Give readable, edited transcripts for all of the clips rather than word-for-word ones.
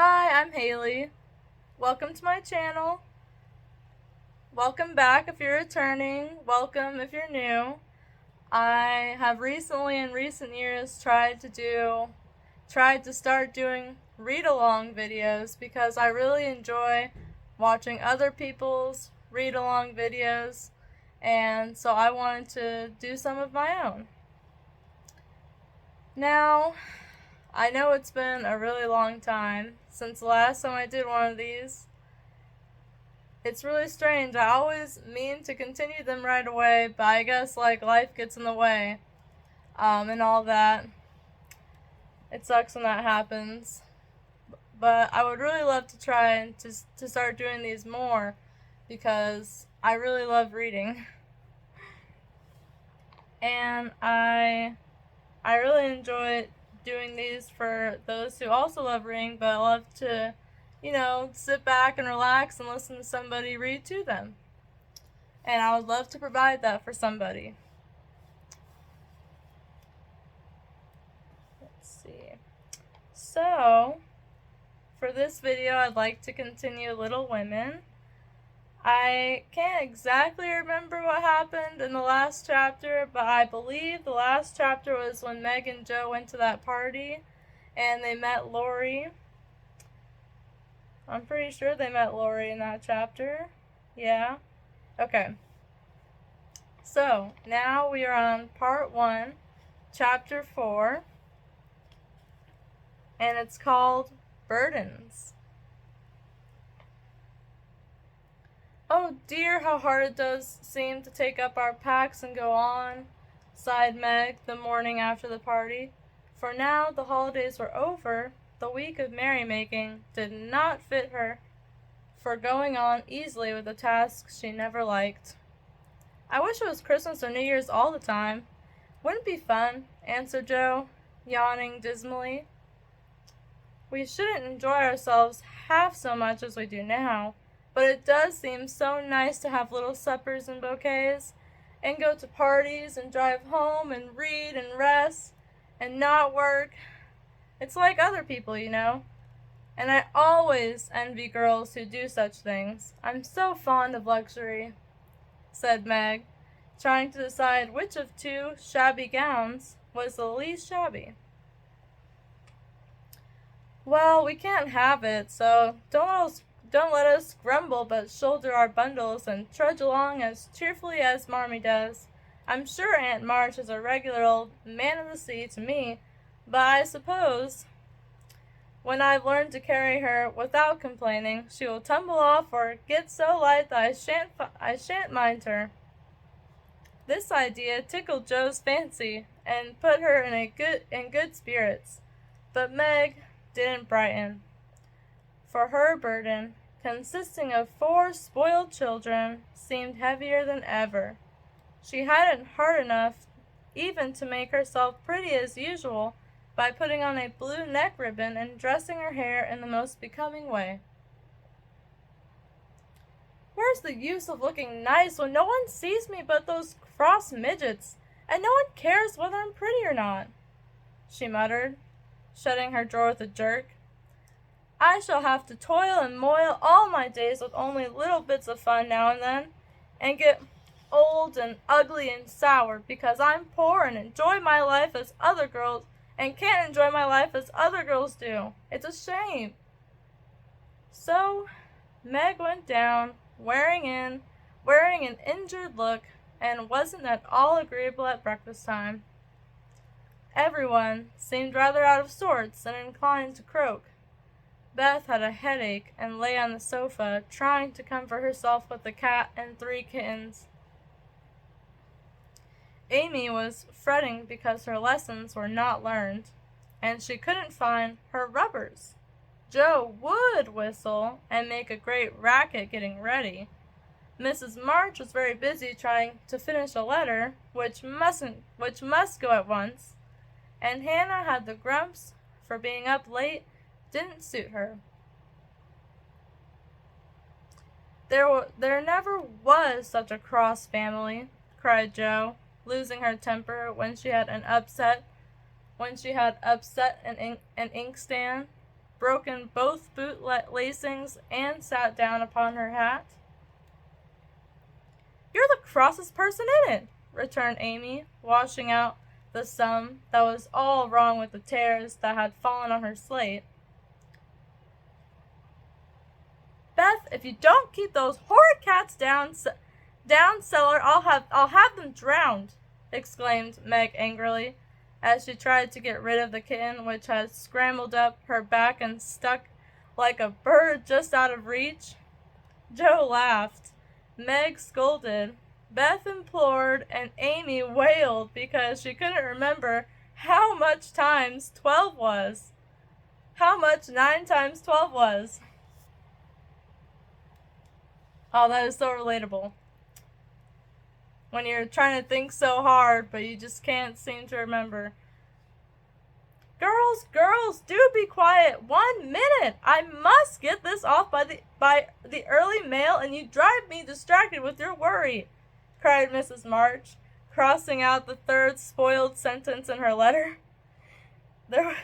Hi, I'm Haley. Welcome to my channel. Welcome back if you're returning. Welcome if you're new. I have recently in recent years tried to start doing read-along videos because I really enjoy watching other people's read-along videos, and so I wanted to do some of my own. Now, I know it's been a really long time since the last time I did one of these. It's really strange. I always mean to continue them right away, but I guess life gets in the way, and all that. It sucks when that happens. But I would really love to try and to start doing these more because I really love reading. And I really enjoy doing these for those who also love reading but love to, sit back and relax and listen to somebody read to them. And I would love to provide that for somebody. Let's see. So, for this video, I'd like to continue Little Women. I can't exactly remember what happened in the last chapter, but I believe the last chapter was when Meg and Joe went to that party and they met Lori. I'm pretty sure they met Lori in that chapter. Yeah. Okay. So, now we are on part 1, chapter 4, and it's called Burdens. Oh dear, how hard it does seem to take up our packs and go on, sighed Meg the morning after the party. For now the holidays were over, the week of merrymaking did not fit her for going on easily with a task she never liked. I wish it was Christmas or New Year's all the time. Wouldn't it be fun? Answered Joe, yawning dismally. We shouldn't enjoy ourselves half so much as we do now, but it does seem so nice to have little suppers and bouquets, and go to parties and drive home and read and rest and not work. It's like other people, and I always envy girls who do such things. I'm so fond of luxury, said Meg, trying to decide which of 2 shabby gowns was the least shabby. Well, we can't have it, so don't let us grumble, but shoulder our bundles and trudge along as cheerfully as Marmee does. I'm sure Aunt March is a regular old man of the sea to me, but I suppose when I've learned to carry her without complaining, she will tumble off or get so light that I shan't mind her. This idea tickled Joe's fancy and put her in good spirits, but Meg didn't brighten. For her burden, consisting of 4 spoiled children, seemed heavier than ever. She hadn't heart enough even to make herself pretty as usual by putting on a blue neck ribbon and dressing her hair in the most becoming way. Where's the use of looking nice when no one sees me but those cross midgets, and no one cares whether I'm pretty or not? She muttered, shutting her drawer with a jerk. I shall have to toil and moil all my days with only little bits of fun now and then, and get old and ugly and sour because I'm poor and enjoy my life as other girls and can't enjoy my life as other girls do. It's a shame. So Meg went down, wearing an injured look, and wasn't at all agreeable at breakfast time. Everyone seemed rather out of sorts and inclined to croak. Beth had a headache and lay on the sofa, trying to comfort herself with the cat and 3 kittens. Amy was fretting because her lessons were not learned, and she couldn't find her rubbers. Joe would whistle and make a great racket getting ready. Mrs. March was very busy trying to finish a letter, which must go at once, and Hannah had the grumps for being up late didn't suit her. There never was such a cross family, cried Joe, losing her temper when she had upset an inkstand. broken both boot lacings and sat down upon her hat. "You're the crossest person in it," returned Amy, washing out the sum that was all wrong with the tears that had fallen on her slate. "Beth, if you don't keep those horrid cats down cellar, I'll have them drowned," exclaimed Meg angrily, as she tried to get rid of the kitten, which had scrambled up her back and stuck like a bird just out of reach. Joe laughed. Meg scolded. Beth implored, and Amy wailed because she couldn't remember how much times 12 was. How much 9 times 12 was. Oh, that is so relatable. When you're trying to think so hard, but you just can't seem to remember. Girls, do be quiet. 1 minute. I must get this off by the early mail, and you drive me distracted with your worry," cried Mrs. March, crossing out the third spoiled sentence in her letter. There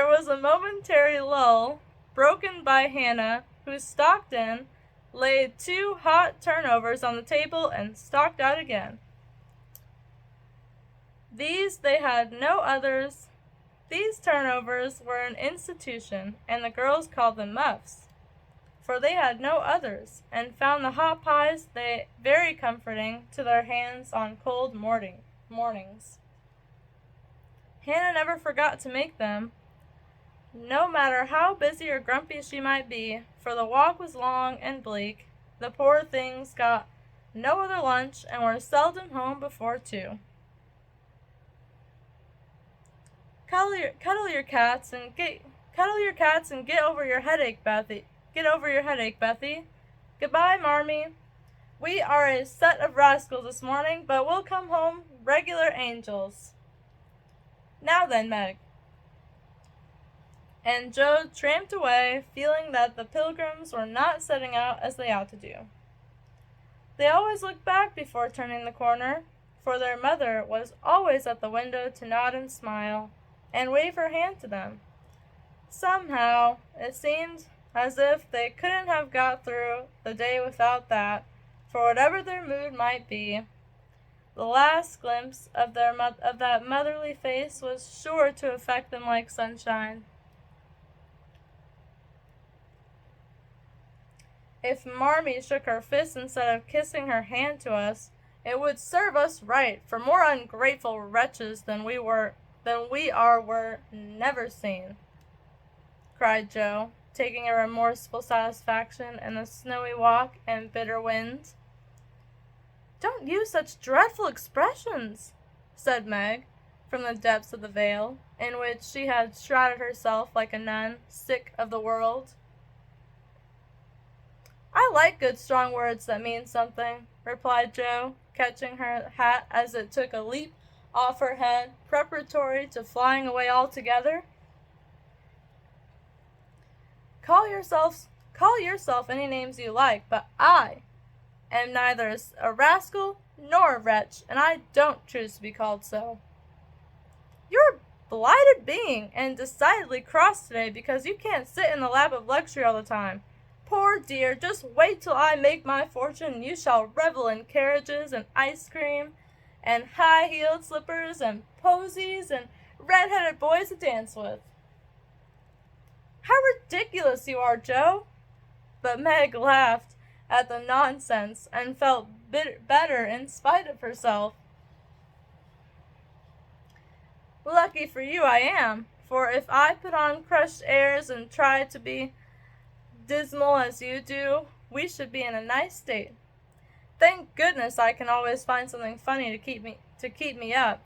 was a momentary lull, broken by Hannah, who stalked in, laid 2 hot turnovers on the table, and stalked out again. These turnovers were an institution, and the girls called them muffs, for they had no others, and found the hot pies very comforting to their hands on cold mornings. Hannah never forgot to make them, no matter how busy or grumpy she might be, for the walk was long and bleak. The poor things got no other lunch and were seldom home before 2. Cuddle your cats and get over your headache, Bethy. Goodbye, Marmee. We are a set of rascals this morning, but we'll come home regular angels. Now then, Meg." And Joe tramped away, feeling that the Pilgrims were not setting out as they ought to do. They always looked back before turning the corner, for their mother was always at the window to nod and smile, and wave her hand to them. Somehow, it seemed as if they couldn't have got through the day without that, for whatever their mood might be, the last glimpse of that motherly face was sure to affect them like sunshine. If Marmee shook her fist instead of kissing her hand to us, it would serve us right, for more ungrateful wretches than we are were never seen," cried Joe, taking a remorseful satisfaction in the snowy walk and bitter wind. "Don't use such dreadful expressions," said Meg, from the depths of the veil, in which she had shrouded herself like a nun, sick of the world. "I like good strong words that mean something," replied Joe, catching her hat as it took a leap off her head, preparatory to flying away altogether. Call yourself any names you like, but I am neither a rascal nor a wretch, and I don't choose to be called so." "You're a blighted being, and decidedly cross today because you can't sit in the lap of luxury all the time. Poor dear, just wait till I make my fortune, and you shall revel in carriages and ice cream and high-heeled slippers and posies and red-headed boys to dance with." "How ridiculous you are, Joe!" But Meg laughed at the nonsense and felt better in spite of herself. "Lucky for you I am, for if I put on crushed airs and tried to be dismal as you do, we should be in a nice state. Thank goodness I can always find something funny to keep me up.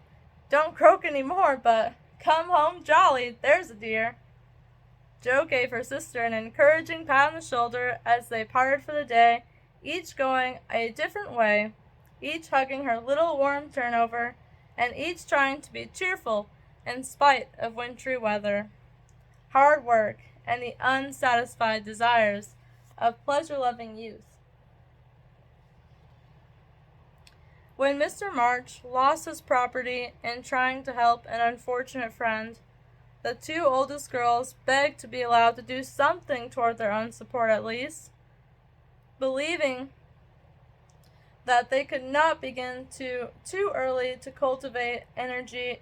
Don't croak any more, but come home jolly, there's a dear." Joe gave her sister an encouraging pat on the shoulder as they parted for the day, each going a different way, each hugging her little warm turnover, and each trying to be cheerful in spite of wintry weather, hard work, and the unsatisfied desires of pleasure-loving youth. When Mr. March lost his property in trying to help an unfortunate friend, The two oldest girls begged to be allowed to do something toward their own support at least, believing that they could not begin too early to cultivate energy,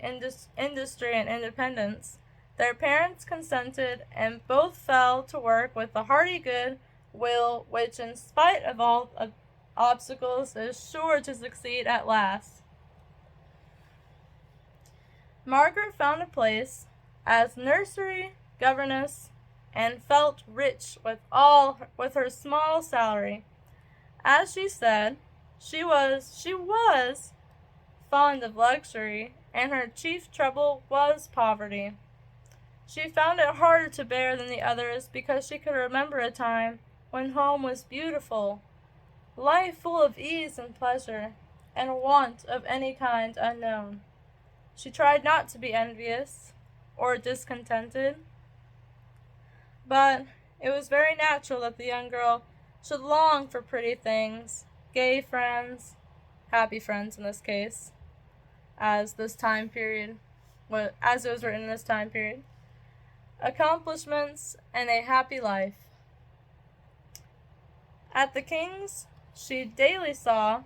industry, and independence. Their parents consented, and both fell to work with a hearty good will which, in spite of all obstacles, is sure to succeed at last. Margaret found a place as nursery governess and felt rich with her small salary. As she said, she was fond of luxury, and her chief trouble was poverty. She found it harder to bear than the others because she could remember a time when home was beautiful, life full of ease and pleasure, and want of any kind unknown. She tried not to be envious or discontented, but it was very natural that the young girl should long for pretty things, gay friends, happy friends in this case, as it was written in this time period, accomplishments, and a happy life. At the King's, she daily saw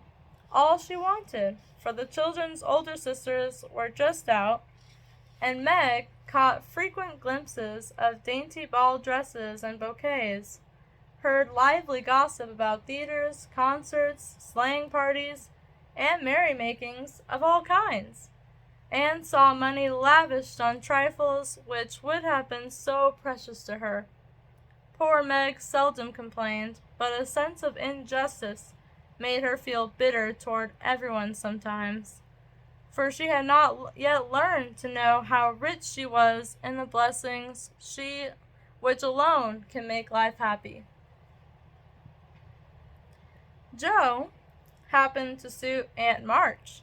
all she wanted, for the children's older sisters were just out, and Meg caught frequent glimpses of dainty ball dresses and bouquets, heard lively gossip about theaters, concerts, sleighing parties, and merrymakings of all kinds, and saw money lavished on trifles which would have been so precious to her. Poor Meg seldom complained, but a sense of injustice made her feel bitter toward everyone sometimes, for she had not yet learned to know how rich she was in the blessings which alone can make life happy. Jo happened to suit Aunt March,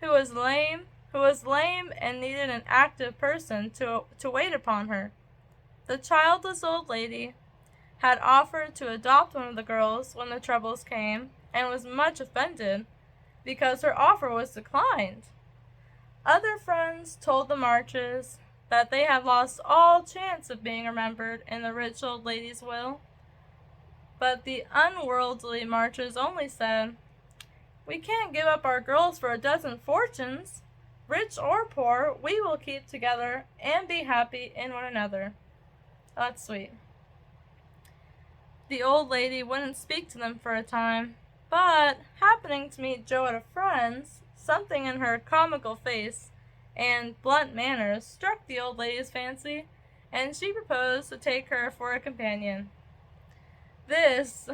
who was lame and needed an active person to wait upon her. The childless old lady had offered to adopt one of the girls when the troubles came, and was much offended because her offer was declined. Other friends told the Marches that they had lost all chance of being remembered in the rich old lady's will, but the unworldly Marches only said, "We can't give up our girls for a dozen fortunes. Rich or poor, we will keep together and be happy in one another." That's sweet. The old lady wouldn't speak to them for a time, but happening to meet Jo at a friend's, something in her comical face and blunt manners struck the old lady's fancy, and she proposed to take her for a companion. This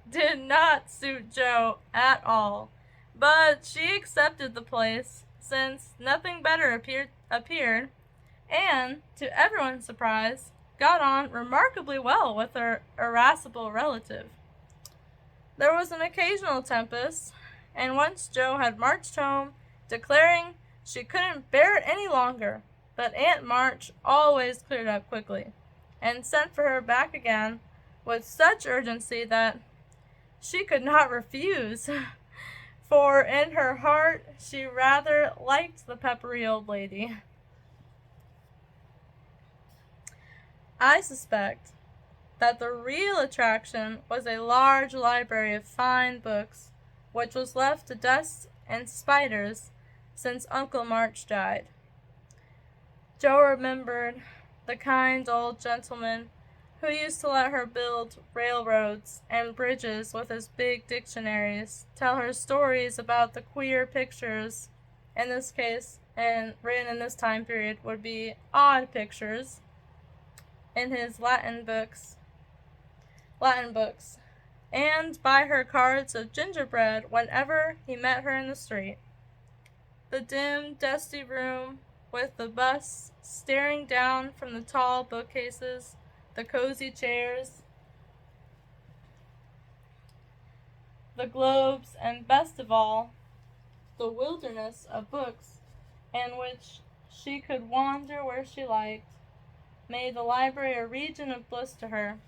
did not suit Jo at all, but she accepted the place, since nothing better appeared, and, to everyone's surprise, got on remarkably well with her irascible relative. There was an occasional tempest, and once Jo had marched home, declaring she couldn't bear it any longer, but Aunt March always cleared up quickly, and sent for her back again with such urgency that she could not refuse, for in her heart she rather liked the peppery old lady. I suspect that the real attraction was a large library of fine books, which was left to dust and spiders since Uncle March died. Jo remembered the kind old gentleman who used to let her build railroads and bridges with his big dictionaries, tell her stories about the queer pictures, in this case, and written in this time period, would be odd pictures, in his Latin books, and buy her cards of gingerbread whenever he met her in the street. The dim, dusty room, with the busts staring down from the tall bookcases, the cozy chairs, the globes, and best of all, the wilderness of books in which she could wander where she liked, made the library a region of bliss to her.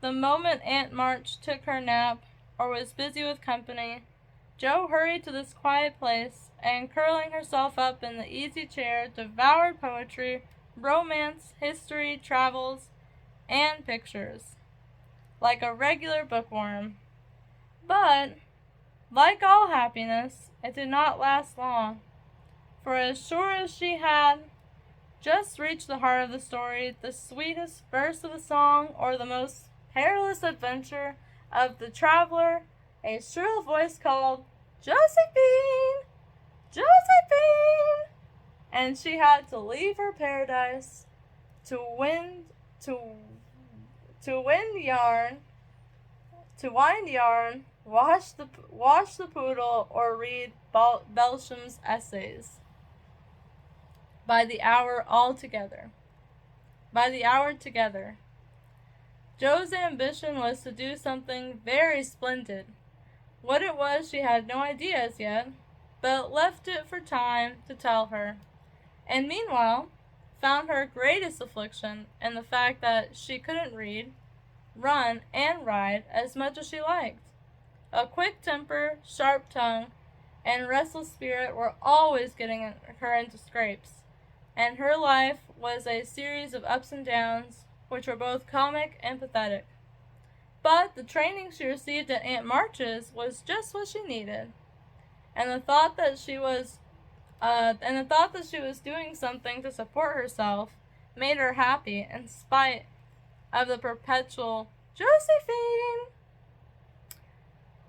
The moment Aunt March took her nap or was busy with company, Jo hurried to this quiet place, and curling herself up in the easy chair, devoured poetry, romance, history, travels, and pictures, like a regular bookworm. But, like all happiness, it did not last long, for as sure as she had just reached the heart of the story, the sweetest verse of the song, or the most perilous adventure of the traveler, a shrill voice called, "Josephine! Josephine!" And she had to leave her paradise to wind yarn, wash the poodle, or read Belsham's essays. By the hour together. Jo's ambition was to do something very splendid. What it was she had no idea as yet, but left it for time to tell her. And meanwhile, found her greatest affliction in the fact that she couldn't read, run, and ride as much as she liked. A quick temper, sharp tongue, and restless spirit were always getting her into scrapes, and her life was a series of ups and downs, which were both comic and pathetic. But the training she received at Aunt March's was just what she needed, and the thought that she was doing something to support herself made her happy in spite of the perpetual "Josephine."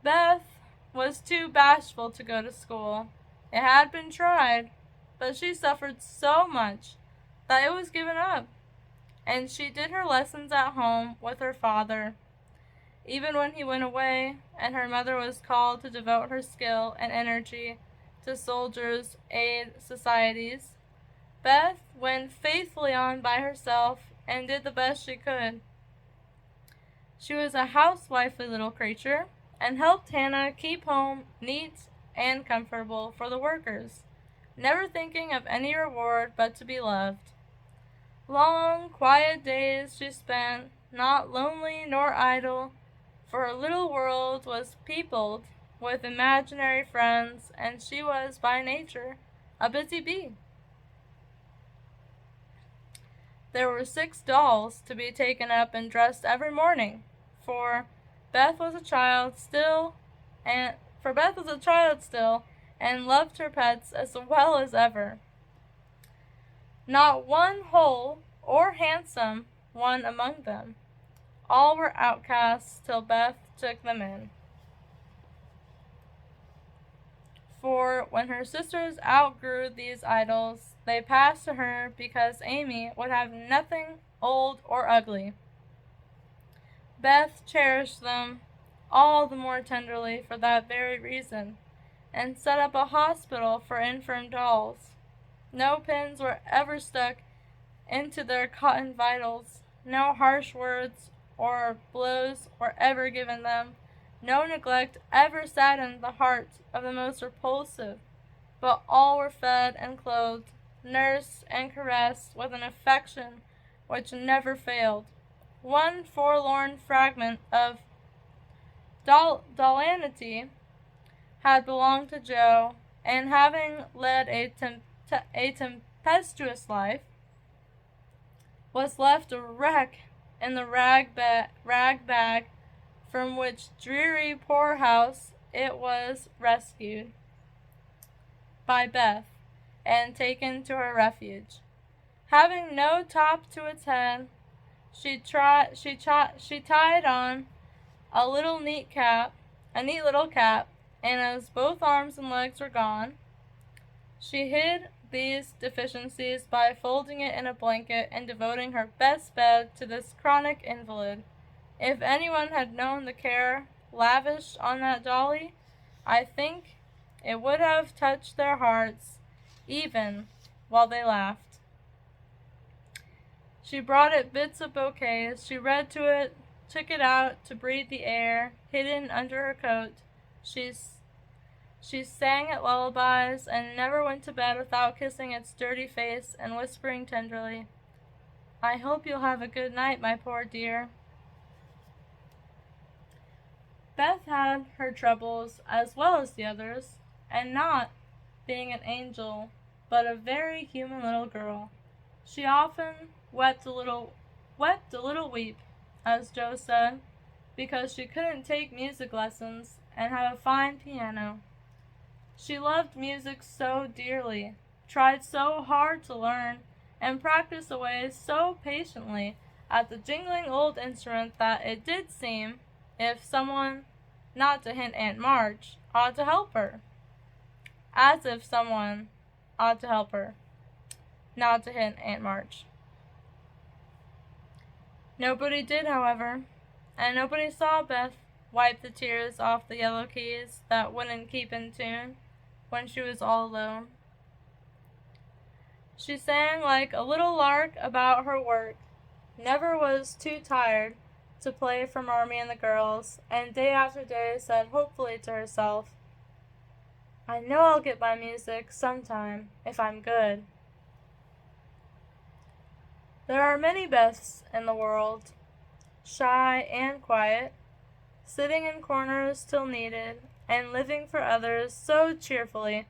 Beth was too bashful to go to school. It had been tried, but she suffered so much that it was given up, and she did her lessons at home with her father. Even when he went away, and her mother was called to devote her skill and energy to soldiers' aid societies, Beth went faithfully on by herself and did the best she could. She was a housewifely little creature, and helped Hannah keep home neat and comfortable for the workers, never thinking of any reward but to be loved. Long, quiet days she spent, not lonely nor idle, for her little world was peopled with imaginary friends, and she was by nature a busy bee. There were 6 dolls to be taken up and dressed every morning, for Beth was a child still, and loved her pets as well as ever. Not one whole or handsome one among them. All were outcasts till Beth took them in. For when her sisters outgrew these idols, they passed to her because Amy would have nothing old or ugly. Beth cherished them all the more tenderly for that very reason, and set up a hospital for infirm dolls. No pins were ever stuck into their cotton vitals, no harsh words or blows were ever given them, no neglect ever saddened the heart of the most repulsive, but all were fed and clothed, nursed and caressed with an affection which never failed. One forlorn fragment of dollanity had belonged to Jo, and having led a tempestuous life, was left a wreck in the rag bag from which dreary poorhouse it was rescued by Beth and taken to her refuge. Having no top to its head, she tied on a neat little cap, and as both arms and legs were gone, she hid these deficiencies by folding it in a blanket and devoting her best bed to this chronic invalid. If anyone had known the care lavished on that dolly, I think it would have touched their hearts even while they laughed. She brought it bits of bouquets. She read to it, took it out to breathe the air, hidden under her coat. She sang it lullabies, and never went to bed without kissing its dirty face and whispering tenderly, "I hope you'll have a good night, my poor dear." Beth had her troubles as well as the others, and not being an angel, but a very human little girl. She often wept a little weep, as Joe said, because she couldn't take music lessons and have a fine piano. She loved music so dearly, tried so hard to learn, and practiced away so patiently at the jingling old instrument that it did seem, if someone, not to hint Aunt March, ought to help her. As if someone ought to help her, not to hint Aunt March. Nobody did, however, and nobody saw Beth wipe the tears off the yellow keys that wouldn't keep in tune when she was all alone. She sang like a little lark about her work, never was too tired to play for Marmee and the girls, and day after day said hopefully to herself, "I know I'll get my music sometime if I'm good." There are many Beths in the world, shy and quiet, sitting in corners till needed, and living for others so cheerfully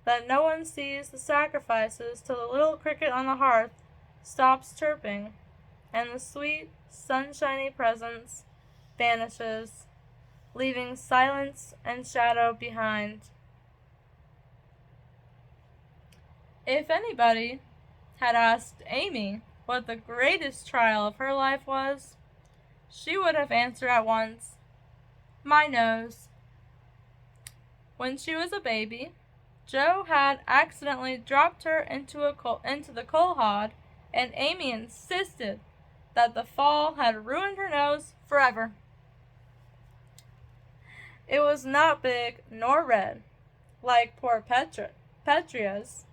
that no one sees the sacrifices till the little cricket on the hearth stops chirping, and the sweet, sunshiny presence vanishes, leaving silence and shadow behind. If anybody had asked Amy what the greatest trial of her life was, she would have answered at once, "My nose." When she was a baby, Joe had accidentally dropped her into the coal hod, and Amy insisted that the fall had ruined her nose forever. It was not big nor red, like poor Petria's.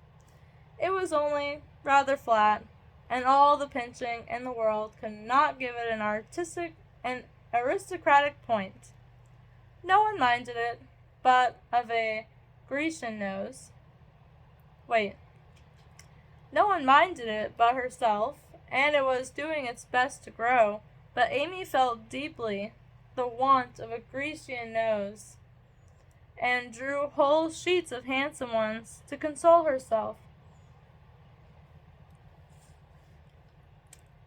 It was only rather flat, and all the pinching in the world could not give it an aristocratic point. No one minded it, but of a Grecian nose. No one minded it but herself, and it was doing its best to grow, but Amy felt deeply the want of a Grecian nose, and drew whole sheets of handsome ones to console herself.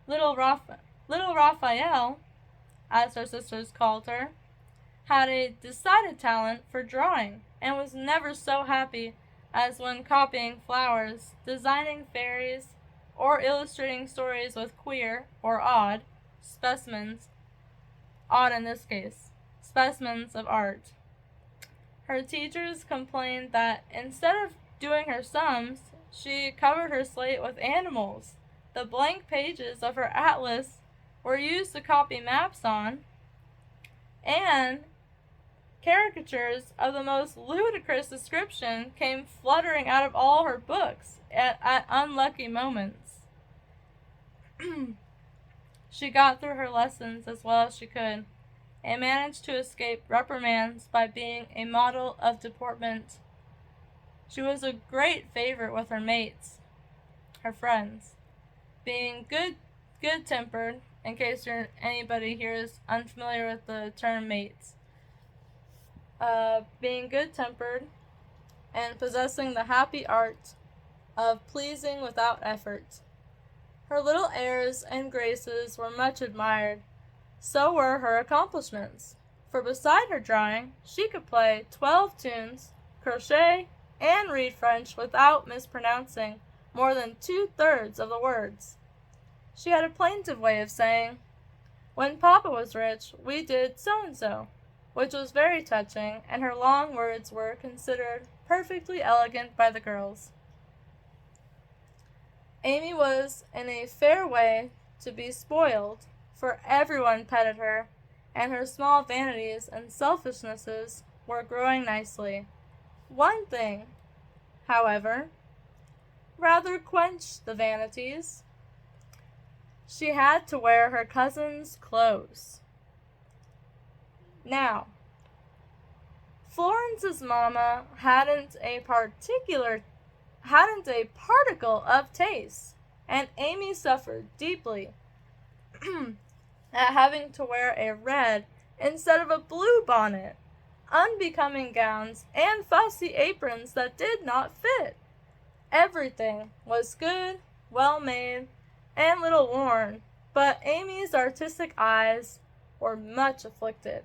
Little Raphael, as her sisters called her, had a decided talent for drawing, and was never so happy as when copying flowers, designing fairies, or illustrating stories with queer, or odd, specimens, odd in this case, specimens of art. Her teachers complained that instead of doing her sums, she covered her slate with animals. The blank pages of her atlas were used to copy maps on, and caricatures of the most ludicrous description came fluttering out of all her books at unlucky moments. She got through her lessons as well as she could, and managed to escape reprimands by being a model of deportment. She was a great favorite with her mates, her friends, being good-tempered, in case anybody here is unfamiliar with the term mates. Being good-tempered and possessing the happy art of pleasing without effort. Her little airs and graces were much admired. So were her accomplishments, for beside her drawing, she could play 12 tunes, crochet, and read French without mispronouncing more than 2/3 of the words. She had a plaintive way of saying, "When Papa was rich, we did so-and-so," which was very touching, and her long words were considered perfectly elegant by the girls. Amy was in a fair way to be spoiled, for everyone petted her, and her small vanities and selfishnesses were growing nicely. One thing, however, rather quenched the vanities. She had to wear her cousin's clothes. Now, Florence's mamma hadn't a particle of taste, and Amy suffered deeply at having to wear a red instead of a blue bonnet, unbecoming gowns, and fussy aprons that did not fit. Everything was good, well made, and little worn, but Amy's artistic eyes were much afflicted,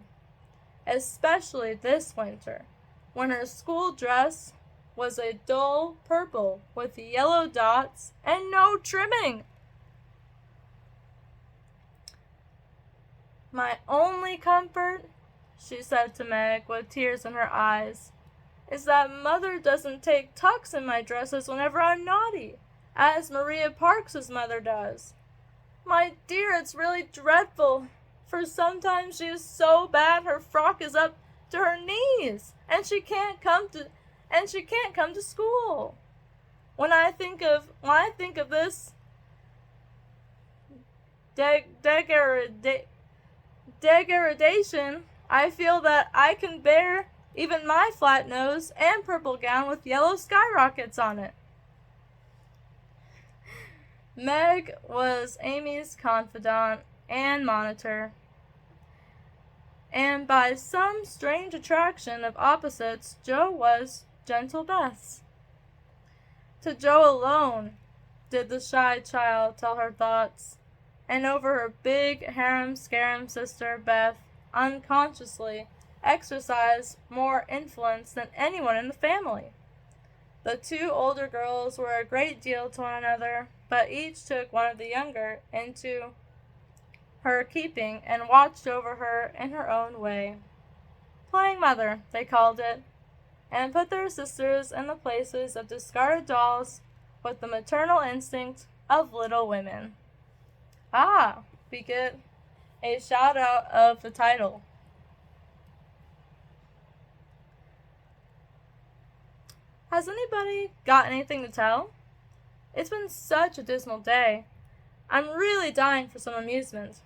especially this winter, when her school dress was a dull purple with yellow dots and no trimming. "My only comfort," she said to Meg with tears in her eyes, "is that Mother doesn't take tucks in my dresses whenever I'm naughty, as Maria Parks's mother does. My dear, it's really dreadful, for sometimes she is so bad her frock is up to her knees, and she can't come to school. When I think of this degradation, I feel that I can bear even my flat nose and purple gown with yellow skyrockets on it." Meg was Amy's confidant and monitor, and by some strange attraction of opposites, Jo was Gentle Bess. To Jo alone did the shy child tell her thoughts, and over her big harum-scarum sister, Beth, unconsciously exercised more influence than anyone in the family. The two older girls were a great deal to one another, but each took one of the younger into her keeping and watched over her in her own way. Playing mother, they called it, and put their sisters in the places of discarded dolls with the maternal instinct of Little Women. Ah, we get a shout out of the title. Has anybody got anything to tell? It's been such a dismal day. I'm really dying for some amusement,"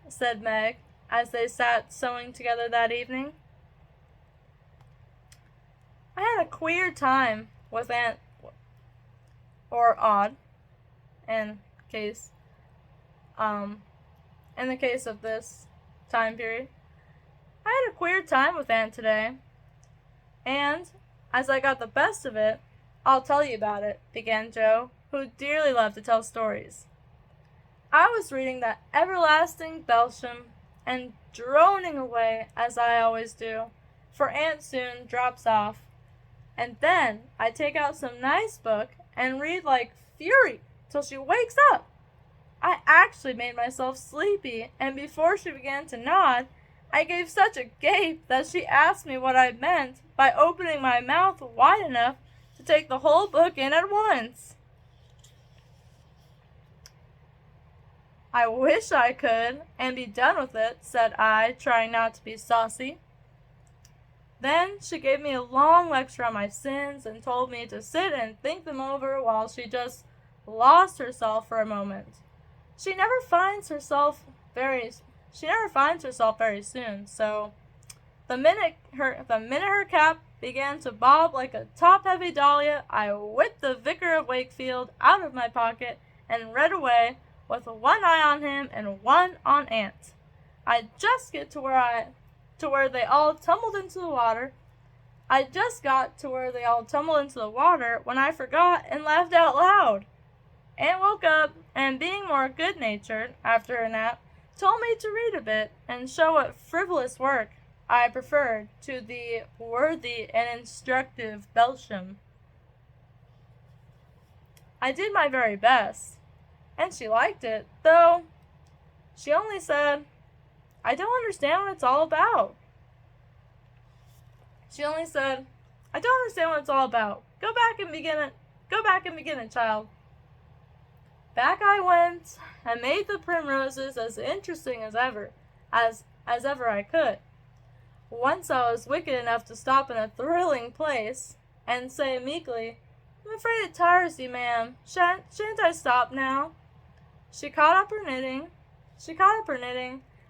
said Meg, as they sat sewing together that evening. "I had a queer time with Aunt, or odd, in the case of this time period. I had a queer time with Aunt today, and as I got the best of it, I'll tell you about it," began Jo, who dearly loved to tell stories. "I was reading that everlasting Belsham and droning away, as I always do, for Aunt soon drops off, and then I take out some nice book and read like fury till she wakes up. I actually made myself sleepy, and before she began to nod, I gave such a gape that she asked me what I meant by opening my mouth wide enough to take the whole book in at once. I wish I could, and be done with it," said I, trying not to be saucy. Then she gave me a long lecture on my sins and told me to sit and think them over while she just lost herself for a moment. She never finds herself very soon, so the minute her cap began to bob like a top-heavy dahlia, I whipped the Vicar of Wakefield out of my pocket and read away, with one eye on him and one on Aunt. I just got to where they all tumbled into the water when I forgot and laughed out loud. Aunt woke up, and being more good-natured after a nap, told me to read a bit and show what frivolous work I preferred to the worthy and instructive Belsham. I did my very best, and she liked it, though she only said, "I don't understand what it's all about." Go back and begin it, child." Back I went, and made the primroses as interesting as ever I could. Once I was wicked enough to stop in a thrilling place, and say meekly, "I'm afraid it tires you, ma'am. Shan't I stop now?" She caught up her knitting,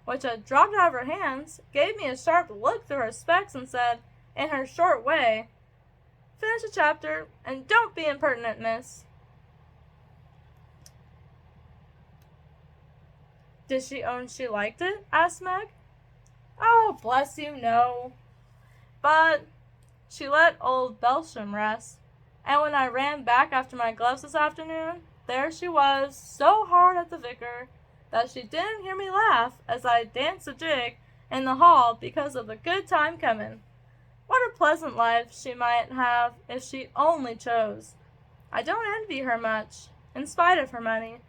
which had dropped out of her hands, gave me a sharp look through her specs, and said, in her short way, "Finish the chapter, and don't be impertinent, miss." Did she own she liked it? Asked Meg. Oh, bless you, no. But she let old Belsham rest, and when I ran back after my gloves this afternoon, there she was, so hard at the vicar that she didn't hear me laugh as I danced a jig in the hall because of the good time coming. What a pleasant life she might have if she only chose. I don't envy her much, in spite of her money,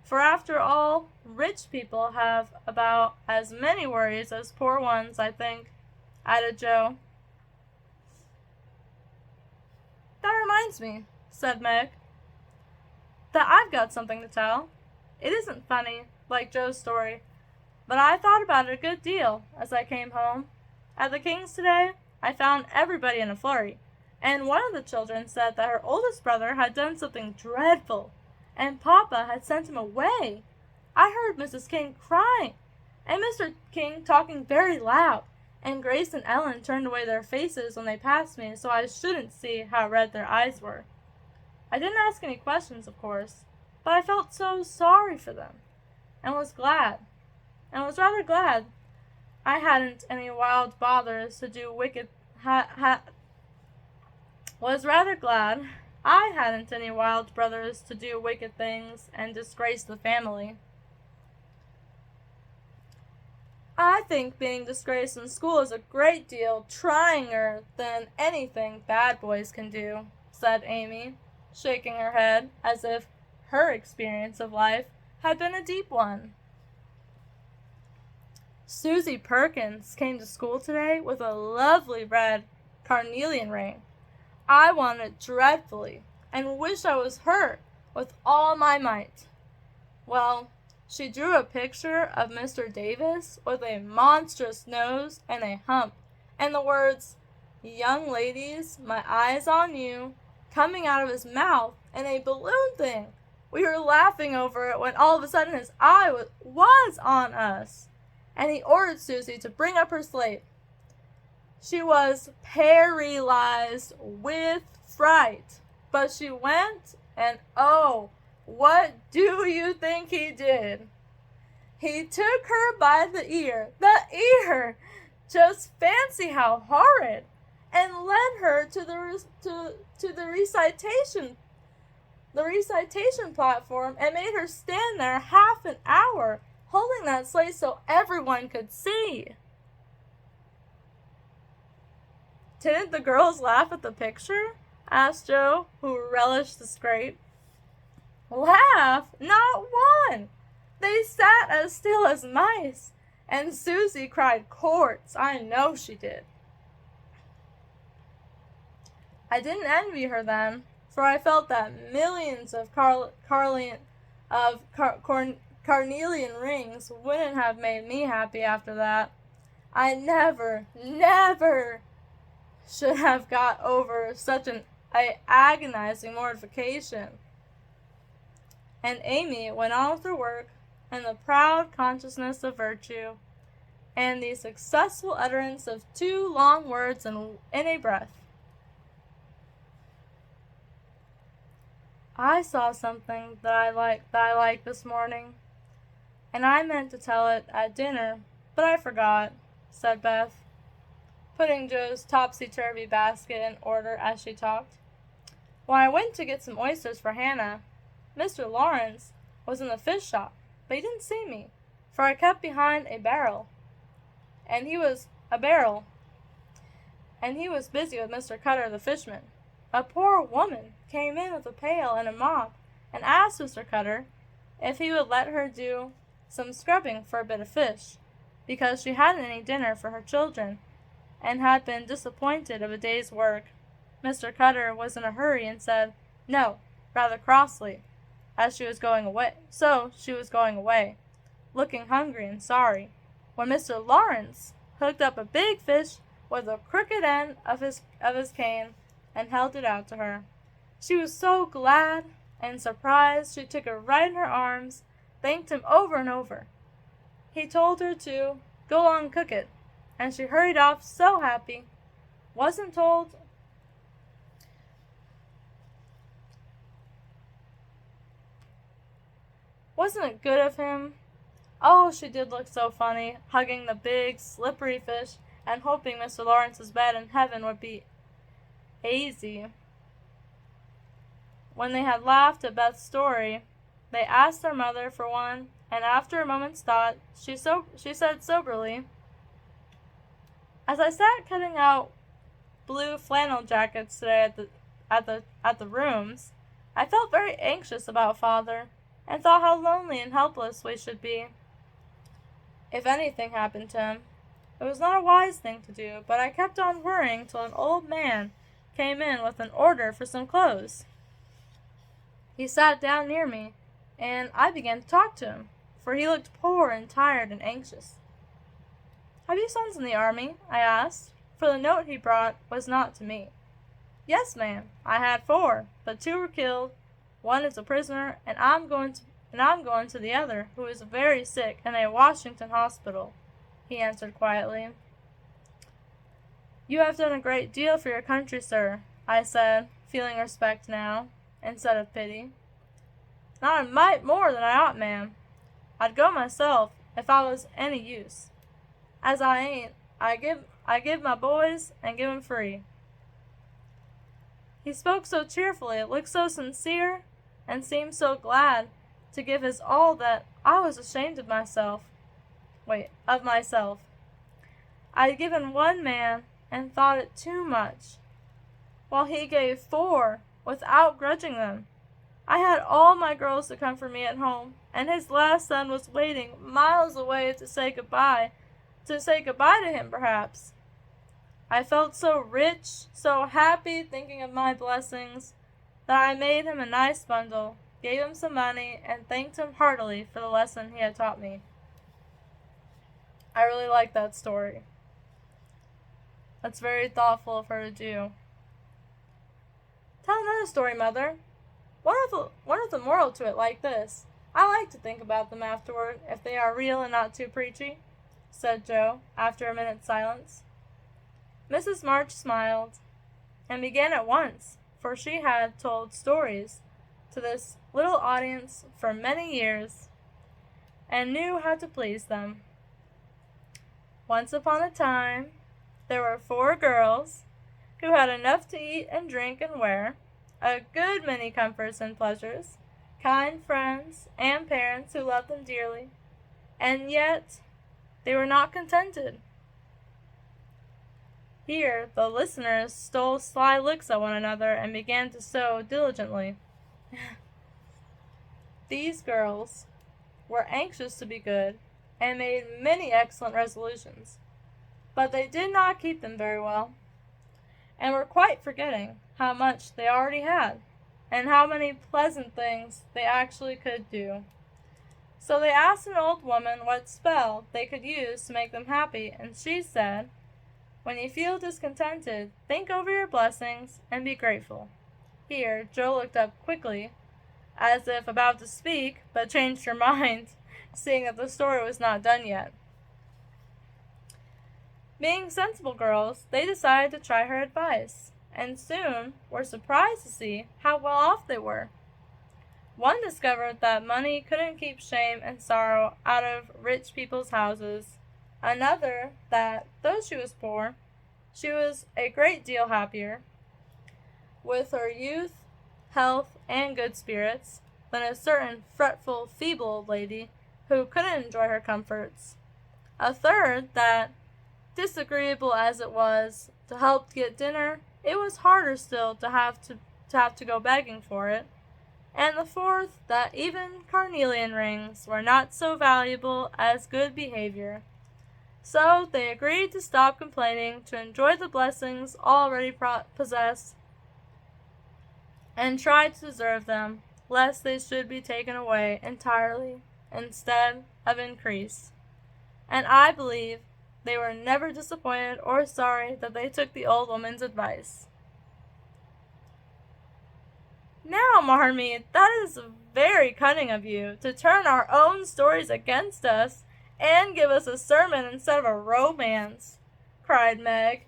for after all, rich people have about as many worries as poor ones, I think, added Joe. That reminds me, said Meg, that I've got something to tell. It isn't funny, like Joe's story, but I thought about it a good deal as I came home. At the King's today, I found everybody in a flurry, and one of the children said that her oldest brother had done something dreadful, and Papa had sent him away. I heard Mrs. King crying, and Mr. King talking very loud, and Grace and Ellen turned away their faces when they passed me so I shouldn't see how red their eyes were. I didn't ask any questions, of course, but I felt so sorry for them, and was rather glad I hadn't any wild brothers to do wicked things and disgrace the family. I think being disgraced in school is a great deal tryinger than anything bad boys can do, said Amy, shaking her head as if her experience of life had been a deep one. Susie Perkins came to school today with a lovely red carnelian ring. I want it dreadfully, and wish I was her with all my might. Well, she drew a picture of Mr. Davis with a monstrous nose and a hump, and the words, "Young ladies, my eye's on you," coming out of his mouth in a balloon thing. We were laughing over it when all of a sudden his eye was on us, and he ordered Susie to bring up her slate. She was paralyzed with fright, but she went, and oh, what do you think he did? He took her by the ear, just fancy how horrid, and led her to the recitation platform and made her stand there half an hour, holding that slate so everyone could see. Didn't the girls laugh at the picture? Asked Joe, who relished the scrape. Laugh? Not one! They sat as still as mice, and Susie cried quarts. I know she did. I didn't envy her then, for I felt that millions of carnelian rings wouldn't have made me happy after that. I never should have got over such an agonizing mortification. And Amy went on with her work in the proud consciousness of virtue, and the successful utterance of 2 long words in a breath. I saw something that I liked this morning, and I meant to tell it at dinner, but I forgot, said Beth, putting Joe's topsy-turvy basket in order as she talked. When I went to get some oysters for Hannah, Mr. Lawrence was in the fish shop, but he didn't see me, for I kept behind a barrel, and he was busy with Mr. Cutter the fishman. A poor woman came in with a pail and a mop, and asked Mr. Cutter if he would let her do some scrubbing for a bit of fish, because she hadn't any dinner for her children, and had been disappointed of a day's work. Mr. Cutter was in a hurry and said, no, rather crossly, as she was going away, looking hungry and sorry, when Mr. Lawrence hooked up a big fish with the crooked end of his cane and held it out to her. She was so glad and surprised she took it right in her arms, thanked him over and over. He told her to go along and cook it, and she hurried off so happy. Wasn't it good of him? Oh, she did look so funny, hugging the big, slippery fish and hoping Mr. Lawrence's bed in heaven would be easy. When they had laughed at Beth's story, they asked their mother for one, and after a moment's thought, she said soberly, "As I sat cutting out blue flannel jackets today at the rooms, I felt very anxious about Father, and thought how lonely and helpless we should be if anything happened to him. It was not a wise thing to do, but I kept on worrying till an old man came in with an order for some clothes. He sat down near me, and I began to talk to him, for he looked poor and tired and anxious. 'Have you sons in the army?' I asked, for the note he brought was not to me. 'Yes, ma'am, I had 4, but 2 were killed, 1 is a prisoner, and I'm going to the other, who is very sick in a Washington hospital,' he answered quietly. 'You have done a great deal for your country, sir,' I said, feeling respect now, instead of pity. 'Not a mite more than I ought, ma'am. I'd go myself, if I was any use. As I ain't, I give my boys, and give 'em free.' He spoke so cheerfully, looked so sincere, and seemed so glad to give his all that I was ashamed of myself. I'd given 1 man, and thought it too much, while he gave 4, without grudging them. I had all my girls to comfort me at home, and his last son was waiting miles away to say goodbye to him, perhaps. I felt so rich, so happy thinking of my blessings, that I made him a nice bundle, gave him some money, and thanked him heartily for the lesson he had taught me." I really like that story. That's very thoughtful of her to do. "Tell another story, Mother. One of the moral to it like this. I like to think about them afterward, if they are real and not too preachy," said Joe, after a minute's silence. Mrs. March smiled, and began at once, for she had told stories to this little audience for many years, and knew how to please them. Once upon a time, there were 4 girls who had enough to eat and drink and wear, a good many comforts and pleasures, kind friends and parents who loved them dearly, and yet they were not contented. Here the listeners stole sly looks at one another and began to sew diligently. These girls were anxious to be good, and made many excellent resolutions, but they did not keep them very well, and were quite forgetting how much they already had, and how many pleasant things they actually could do. So they asked an old woman what spell they could use to make them happy, and she said, "When you feel discontented, think over your blessings and be grateful." Here Joe looked up quickly, as if about to speak, but changed her mind, seeing that the story was not done yet. Being sensible girls, they decided to try her advice, and soon were surprised to see how well off they were. One discovered that money couldn't keep shame and sorrow out of rich people's houses. Another, that, though she was poor, she was a great deal happier with her youth, health, and good spirits than a certain fretful, feeble old lady who couldn't enjoy her comforts. A third, that, disagreeable as it was to help to get dinner, it was harder still to have to go begging for it. And the fourth, that even carnelian rings were not so valuable as good behavior. So they agreed to stop complaining, to enjoy the blessings already possessed, and try to deserve them, lest they should be taken away entirely, instead of increased. And I believe they were never disappointed or sorry that they took the old woman's advice. "Now, Marmee, that is very cunning of you, to turn our own stories against us, and give us a sermon instead of a romance," cried Meg.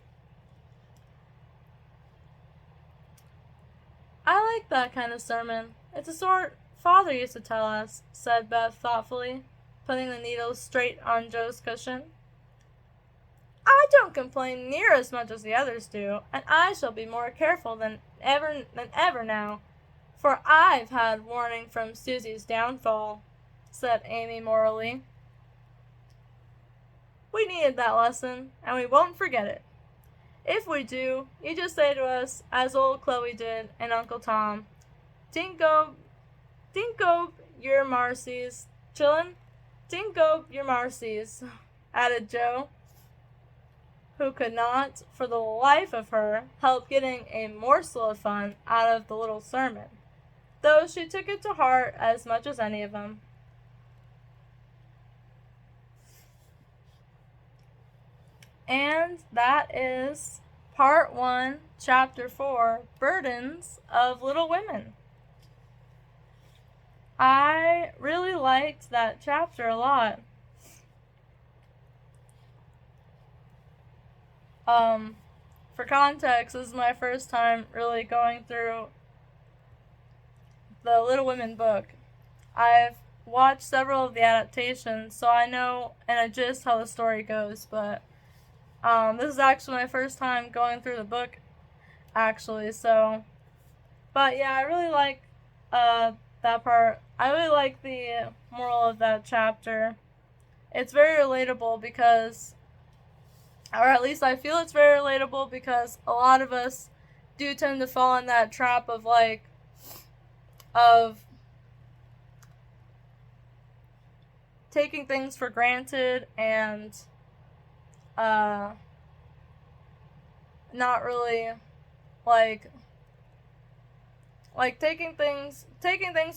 "I like that kind of sermon. It's a sort Father used to tell us," said Beth thoughtfully. putting the needle straight on Joe's cushion. I don't complain near as much as the others do, and I shall be more careful than ever now, for I've had warning from Susie's downfall, said Amy morally. We needed that lesson, and we won't forget it. If we do, you just say to us, as old Chloe did and Uncle Tom, Dingo, your Marcy's, chillin'? Dingo, your Marcy's, added Joe, who could not, for the life of her, help getting a morsel of fun out of the little sermon, though she took it to heart as much as any of them. And that is Part 1, Chapter 4, Burdens of Little Women. I really liked that chapter a lot. For context, this is my first time really going through the Little Women book. I've watched several of the adaptations, so I know in a gist how the story goes, but this is actually my first time going through the book, actually, so, but yeah, I really like, that part. I really like the moral of that chapter. It's very relatable because, or at least I feel it's very relatable because a lot of us do tend to fall in that trap of, of taking things for granted and, not really, taking things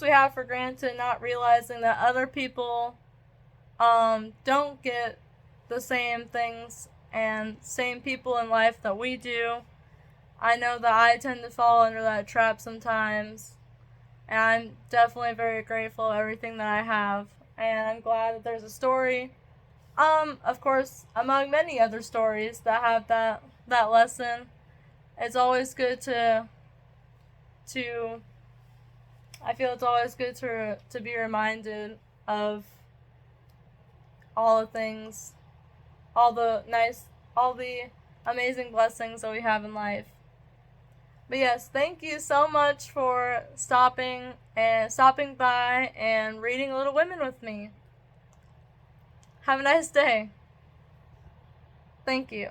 we have for granted, not realizing that other people, don't get the same things and same people in life that we do. I know that I tend to fall under that trap sometimes, and I'm definitely very grateful for everything that I have, and I'm glad that there's a story, of course, among many other stories that have that lesson. It's always good to I feel it's always good to be reminded of all the things, all the amazing blessings that we have in life. But yes, thank you so much for stopping by and reading Little Women with me. Have a nice day. Thank you.